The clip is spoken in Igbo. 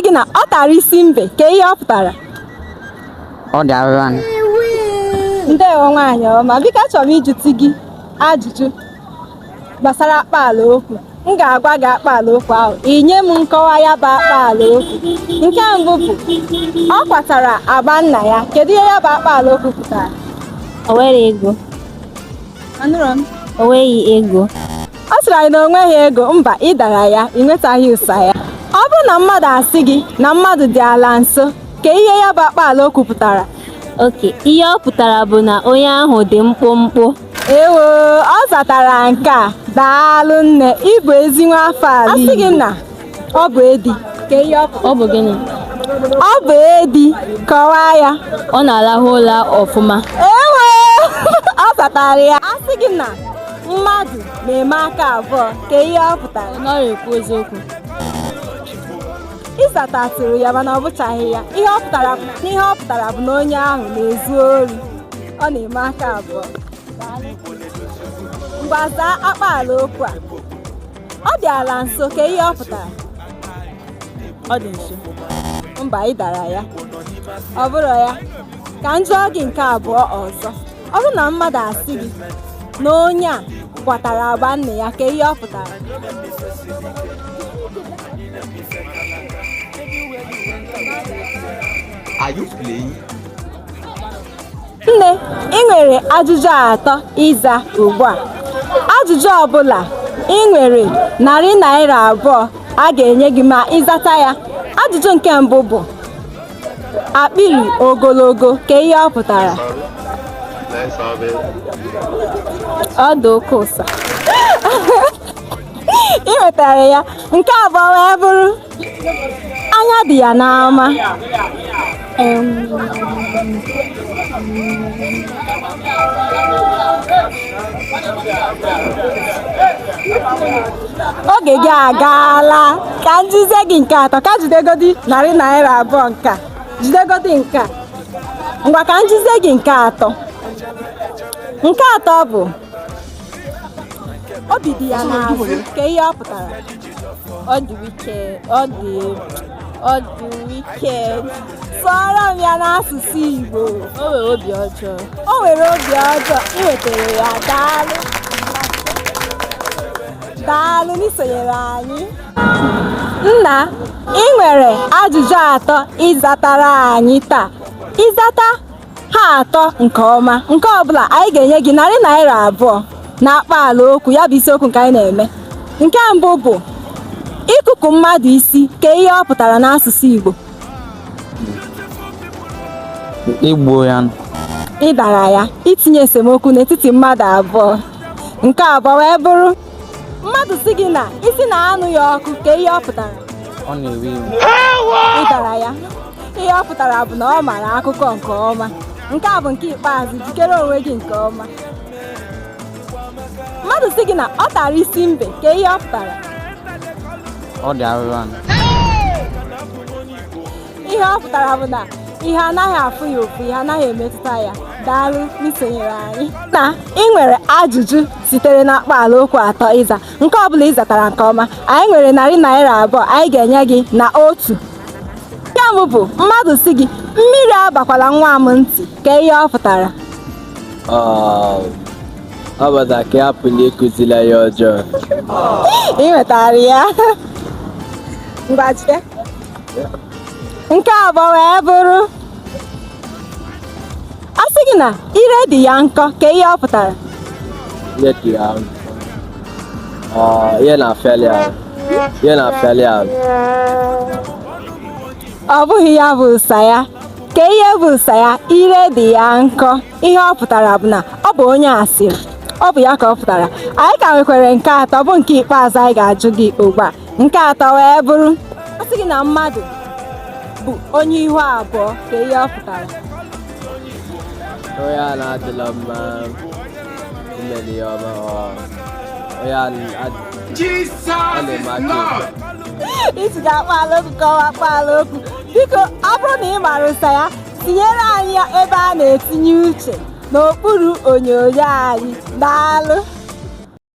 gị na ọ tara isi mbe ka ihe ọ pụtara. Ọ dị arịrịa. Ndewo nwaanyị ọma, biko achọrọ m ịjụtụ gị ajụjụ gbasara akpalaokwu. M ga-agwa gị akpalaokwu ahụ, inye m nkọwa ya bụ akpalaokwu. Nke mbụ bụ ọ kwatara agba nna ya. Kedu ihe ya bụ akpalaokwu pụtara? O nwere ego. Anụrụ m. O nweghị ego. Ọ sịrị anyị na o nweghị ego. Mba, ị dara ya, ị nwetaghị ụsa ya. Ọ bụrụ na mmadụ asị gị na mmadụ dị ala nso, ka ihe ya bụ akpalaokwu pụtara? Oke, ihe ọ pụtara bụ na onye ahụ dị mkpụmkpụ. Ewo, ọ zatara nke a. Daalụ nne, ị bụ ezi nwa afọ ala Igbo. Asị gị na ọ bụ edi, ka ihe ọ pụtara? Ọ bụ gịnị? Ọ bụ edi, kọwaa ya. Ọ na-arahụ ụra ọfụma. Ewo, ọ zatara ya. Asị gị na mmadụ na-eme aka abụọ, ka ihe ọ pụtara? Ọ nọrọ ekwu eziokwu. Ịzatatụrụ ya mana ọ bụchaghị ya. Ihe ọ pụtara bụ na onye ahụ na-ezu ori. Ọ na-eme aka abụọ. Mgbaza akpalaokwu a. Ọ dị ala nso, ka ihe ọ pụtara? Ọ dị nso. Mba, ị dara ya. Ọ bụrụ ya. Ka m jụọ gị nke abụọ ọzọ. Ọ bụrụ na mmadụ asị gị na onye a kwatara agba nne ya, ka ihe ọ pụtara? Are you playing? Nne, ị nwere ajụjụ atọ ịza ugbu a. Ajụjụ ọbụla ị nwere $200 a ga-enye gị ma ịzata ya. Ajụjụ nke mbụ bụ akpịrị ogologo, ka ihe ọ pụtara? Ọ dị oke ụsa. Ị nwetara ya. Nke abụọ wee bụrụ anya dị ya n'ama. Oge gị agaala. Ka m jizie gị nke atọ. Ka jidegodi $200 nke a. Jidegodi nke a. Ngwa ka m jizie gị nke atọ. Nke atọ bụ obi dị ya n'azụ, ka ihe ọ pụtara? Ọ dị wicked. Sụọrọ m ya n'asụsụ Igbo. O nwere obi ọjọọ. O nwere obi ọjọọ. Ị wetara ya. Daalụ. Daalụ n'isonyere anyị. Nna, ị nwere ajụjụ atọ ịzatara anyị taa. Ịzata ha atọ nke ọma, nke ọbụla anyị ga-enye gị $200 na akpalaokwu. Ya bụ isiokwu nke anyị na-eme. Nke mbụ bụ ịkụkụ mmadụ isi, ka ihe ọ pụtara n'asụsụ Igbo? Igbo ya. Ị dara ya. Itinye esemokwu n'etiti mmadụ abụọ. Nke abụọ wee bụrụ mmadụ si gị na isi na-anụ ya ọkụ, ka ihe ọ pụtara? Ọ na-ewe iwe. Ị dara ya. Ihe ọ pụtara bụ na ọ mara akụkọ nke ọma. Nke a bụ nke ikpeazụ. Jikere onwe gị nke ọma. Mmadụ si gị na ọ tara isi mbe, ka ihe ọ pụtara? Ọ dị arịrịa. Ihe ọ pụtara bụ na ihe anaghị afụ ya ụfụ, ihe anaghị emetụta ya. Daalụ n'isonyere anyị. Na ị nwere ajụjụ sitere na akpalaokwu atọ ịza. Nke ọbụla ịzatara nke ọma, anyị nwere $200 anyị ga-enye gị na otu. Nke mbụ bụ mmadụ si gị mmiri agbakwala nwa m ntị, ka ihe ọ pụtara? Ọ bụla ka ya pụrụ ịkụzila ya ọjọọ. Ị nwetara ya. Mgbachie. Nke abụọ wee bụrụ a sị gị na ire dị ya nkọ, ka ihe ọ pụtara? Ihe dị ya nkọ. Ihe na-afịalị ahụ. Ọ bụghị ya bụ ụsa ya. Ka ihe bụ ụsa ya? Ire dị ya nkọ. Ihe ọ pụtara bụ na ọ bụ onye asịrị. Ọ bụ ya ka ọ pụtara. Anyị ka nwekwara nke atọ, bụ nke ikpeazụ anyị ga-ajụ gị ugbu a. Nke atọ wee bụrụ a sị gị na mmadụ bụ onye ihu abụọ, ka ihe ọ pụtara? Onye a na-adịla mma imeli ya ọma. Onye a na-eme aka. Iji ga-akpalaokwu kọwa akpalaokwu. Biko, ọ bụrụ na ị mara ụsa ya, tinyere anyị ebe a na-etinye uche n'okpuru onyonyo anyị. Daalụ.